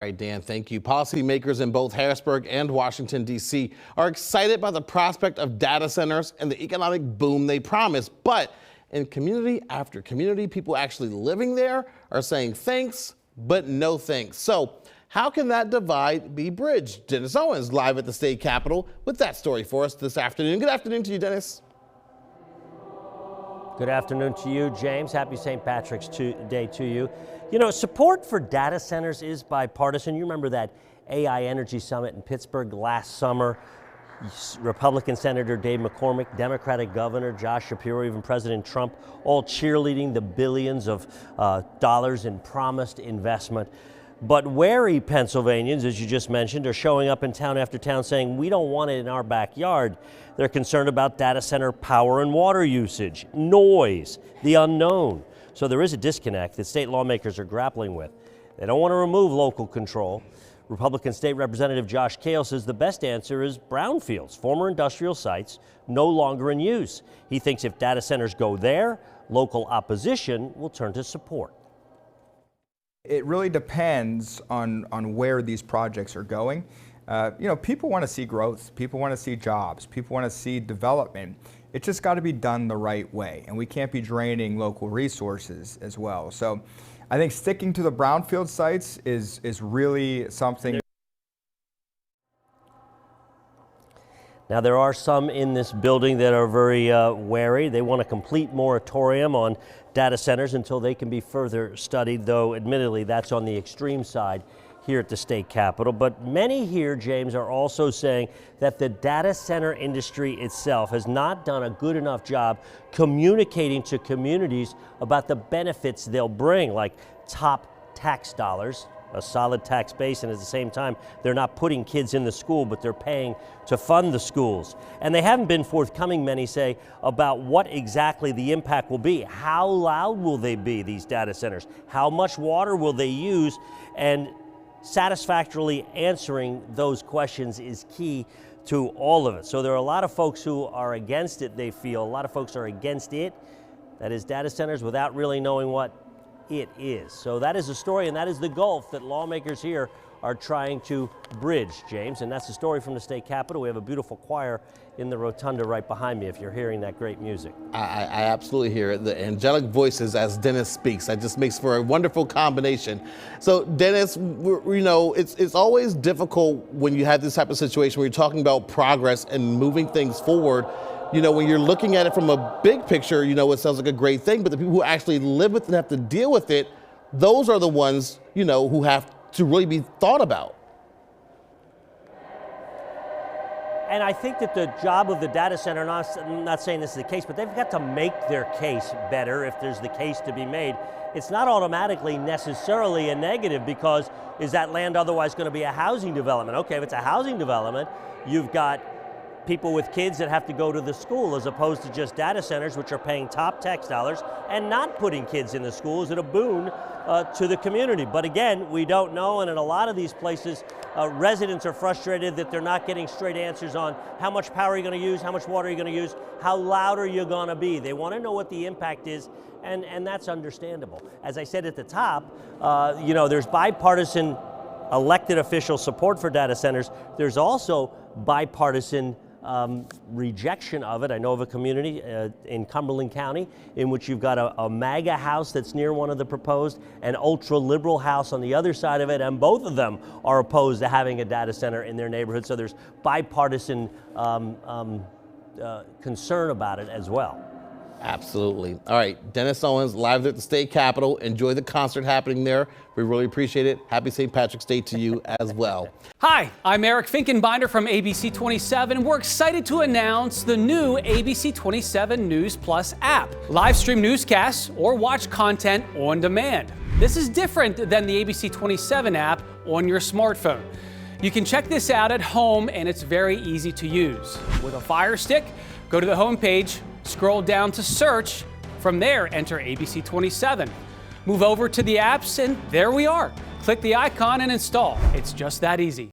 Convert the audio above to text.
All right, Dan, thank you. Policymakers in both Harrisburg and Washington, D.C. are excited by the prospect of data centers and the economic boom they promise. But in community after community, people actually living there are saying thanks, but no thanks. So how can that divide be bridged? Dennis Owens live at the state capitol with that story for us this afternoon. Good afternoon to you, Dennis. Good afternoon to you, James. Happy St. Patrick's Day to you. You know, support for data centers is bipartisan. You remember that AI Energy Summit in Pittsburgh last summer. Republican Senator Dave McCormick, Democratic Governor Josh Shapiro, even President Trump, all cheerleading the billions of dollars in promised investment. But wary Pennsylvanians, as you just mentioned, are showing up in town after town saying, we don't want it in our backyard. They're concerned about data center power and water usage, noise, the unknown. So there is a disconnect that state lawmakers are grappling with. They don't want to remove local control. Republican State Representative Josh Kale says the best answer is brownfields, former industrial sites no longer in use. He thinks if data centers go there, local opposition will turn to support. It really depends on where these projects are going. People want to see growth, people want to see jobs, people want to see development. It's just got to be done the right way, and we can't be draining local resources as well. So I think sticking to the brownfield sites is really something. Now, there are some in this building that are very wary. They want a complete moratorium on data centers until they can be further studied, though admittedly that's on the extreme side here at the state capitol. But many here, James, are also saying that the data center industry itself has not done a good enough job communicating to communities about the benefits they'll bring, like top tax dollars, a solid tax base, and at the same time, they're not putting kids in the school, but they're paying to fund the schools. And they haven't been forthcoming, many say, about what exactly the impact will be. How loud will they be, these data centers? How much water will they use? And satisfactorily answering those questions is key to all of it. So there are a lot of folks who are against it, they feel. A lot of folks are against it, that is data centers, without really knowing what it is. So that is the story, and that is the gulf that lawmakers here are trying to bridge, James. And that's the story from the state capitol. We have a beautiful choir in the rotunda right behind me if you're hearing that great music. I absolutely hear it. The angelic voices as Dennis speaks. That just makes for a wonderful combination. So Dennis, it's always difficult when you have this type of situation where you're talking about progress and moving things forward. When you're looking at it from a big picture, it sounds like a great thing, but the people who actually live with it and have to deal with it, those are the ones, who have to really be thought about. And I think that the job of the data center, I'm not saying this is the case, but they've got to make their case better if there's the case to be made. It's not automatically necessarily a negative, because is that land otherwise going to be a housing development? Okay, if it's a housing development, you've got people with kids that have to go to the school, as opposed to just data centers, which are paying top tax dollars and not putting kids in the school. Is it a boon to the community? But again, we don't know, and in a lot of these places, residents are frustrated that they're not getting straight answers on how much power are you going to use, how much water are you going to use, how loud are you going to be. They want to know what the impact is, and that's understandable. As I said at the top, there's bipartisan elected official support for data centers. There's also bipartisan rejection of it. I know of a community in Cumberland County in which you've got a MAGA house that's near one of the proposed, an ultra-liberal house on the other side of it, and both of them are opposed to having a data center in their neighborhood. So there's bipartisan concern about it as well. Absolutely. All right, Dennis Owens live at the state capitol. Enjoy the concert happening there. We really appreciate it. Happy St. Patrick's Day to you as well. Hi, I'm Eric Finkenbinder from ABC 27. We're excited to announce the new ABC 27 News Plus app. Live stream newscasts or watch content on demand. This is different than the ABC 27 app on your smartphone. You can check this out at home, and it's very easy to use. With a Fire Stick, go to the home page, scroll down to search. From there, enter ABC 27. Move over to the apps, and there we are. Click the icon and install. It's just that easy.